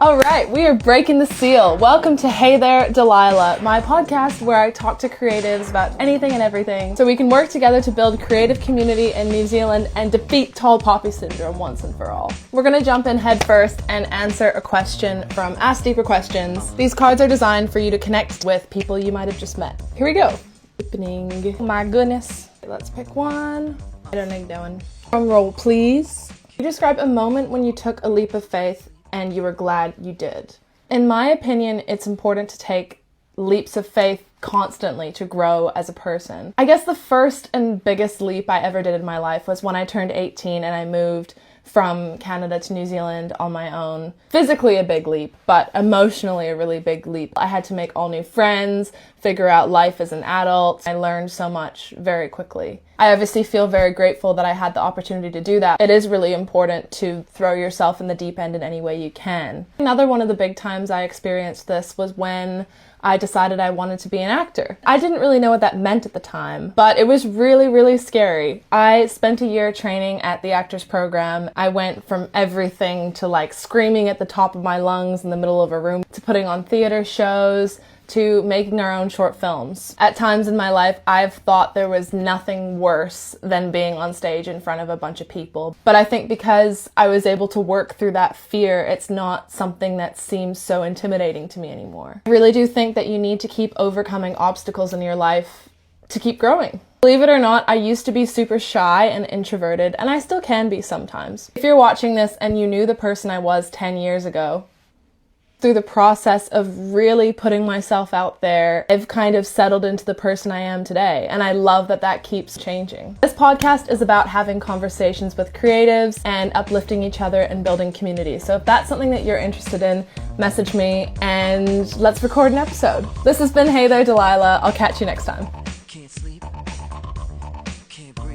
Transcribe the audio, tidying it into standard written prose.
All right, we are breaking the seal. Welcome to Hey There, Delilah, my podcast where I talk to creatives about anything and everything so we can work together to build creative community in New Zealand and defeat tall poppy syndrome once and for all. We're going to jump in head first and answer a question from Ask Deeper Questions. These cards are designed for you to connect with people you might have just met. Here we go. Opening. Oh my goodness. Let's pick one. I don't know what I'm doing. Drum roll, please. You describe a moment when you took a leap of faith and you were glad you did. In my opinion, it's important to take leaps of faith constantly to grow as a person. I guess the first and biggest leap I ever did in my life was when I turned 18 and I moved from Canada to New Zealand on my own. Physically a big leap, but emotionally a really big leap. I had to make all new friends, figure out life as an adult. I learned so much very quickly. I obviously feel very grateful that I had the opportunity to do that. It is really important to throw yourself in the deep end in any way you can. Another one of the big times I experienced this was when I decided I wanted to be an actor. I didn't really know what that meant at the time, but it was really, really scary. I spent a year training at the actors program. I went from everything to like screaming at the top of my lungs in the middle of a room to putting on theater shows to making our own short films. At times in my life, I've thought there was nothing worse than being on stage in front of a bunch of people. But I think because I was able to work through that fear, it's not something that seems so intimidating to me anymore. I really do think that you need to keep overcoming obstacles in your life to keep growing. Believe it or not, I used to be super shy and introverted, and I still can be sometimes. If you're watching this and you knew the person I was 10 years ago, through the process of really putting myself out there, I've kind of settled into the person I am today, and I love that that keeps changing. This podcast is about having conversations with creatives and uplifting each other and building community. So if that's something that you're interested in, message me and let's record an episode. This has been Hey There, Delilah. I'll catch you next time. Can't sleep. Can't breathe.